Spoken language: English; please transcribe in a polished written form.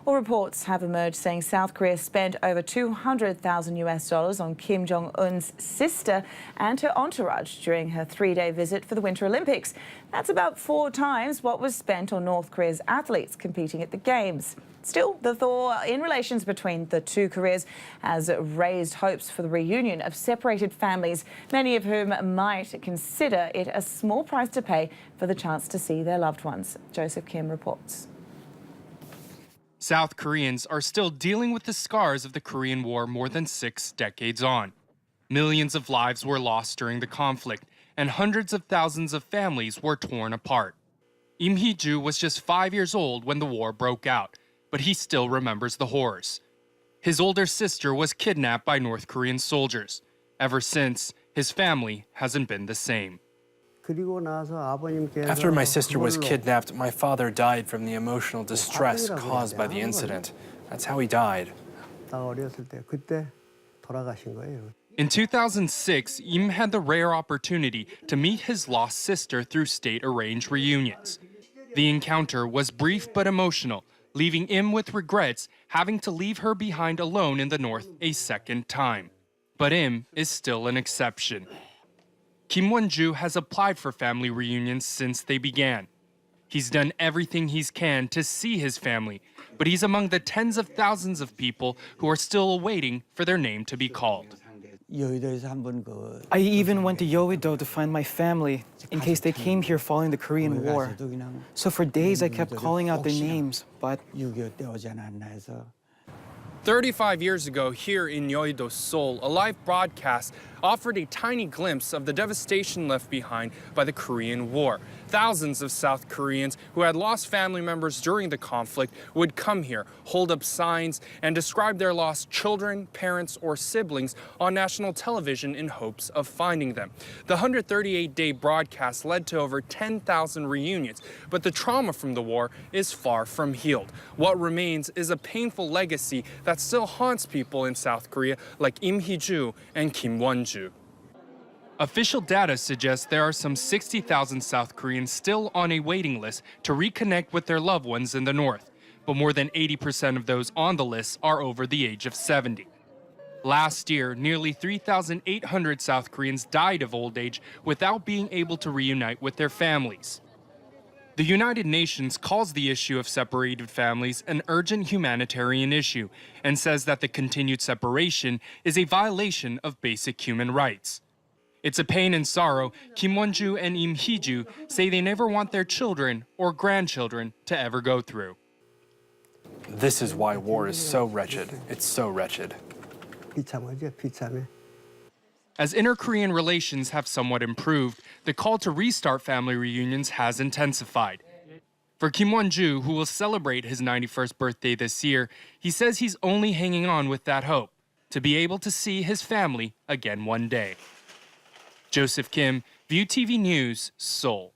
Well, reports have emerged saying South Korea spent over $200,000 on Kim Jong-un's sister and her entourage during her 3-day visit for the Winter Olympics. That's about 4 times what was spent on North Korea's athletes competing at the Games. Still, the thaw in relations between the two Koreas has raised hopes for the reunion of separated families, many of whom might consider it a small price to pay for the chance to see their loved ones. Joseph Kim reports. South Koreans are still dealing with the scars of the Korean War more than 6 decades on. Millions of lives were lost during the conflict, and hundreds of thousands of families were torn apart. Im Hee-ju was just 5 years old when the war broke out, but he still remembers the horrors. His older sister was kidnapped by North Korean soldiers. Ever since, his family hasn't been the same. After my sister was kidnapped, my father died from the emotional distress caused by the incident. That's how he died. In 2006, Im had the rare opportunity to meet his lost sister through state-arranged reunions. The encounter was brief but emotional, leaving Im with regrets having to leave her behind alone in the North a second time. But Im is still an exception. Kim Won-ju has applied for family reunions since they began. He's done everything he can to see his family, but he's among the tens of thousands of people who are still waiting for their name to be called. I even went to Yeouido to find my family in case they came here following the Korean War. So for days I kept calling out their names, but 35 years ago, here in Yeouido, Seoul, a live broadcast offered a tiny glimpse of the devastation left behind by the Korean War. Thousands of South Koreans who had lost family members during the conflict would come here, hold up signs, and describe their lost children, parents, or siblings on national television in hopes of finding them. The 138-day broadcast led to over 10,000 reunions, but the trauma from the war is far from healed. What remains is a painful legacy that still haunts people in South Korea like Im Hee-ju and Kim Won-ju. Official data suggests there are some 60,000 South Koreans still on a waiting list to reconnect with their loved ones in the North, but more than 80% of those on the list are over the age of 70. Last year, nearly 3,800 South Koreans died of old age without being able to reunite with their families. The United Nations calls the issue of separated families an urgent humanitarian issue and says that the continued separation is a violation of basic human rights. It's a pain and sorrow Kim Won-ju and Im Hee-ju say they never want their children or grandchildren to ever go through. This is why war is so wretched. It's so wretched. As inter-Korean relations have somewhat improved, the call to restart family reunions has intensified. For Kim Won-ju, who will celebrate his 91st birthday this year, he says he's only hanging on with that hope, to be able to see his family again one day. Joseph Kim, View TV News, Seoul.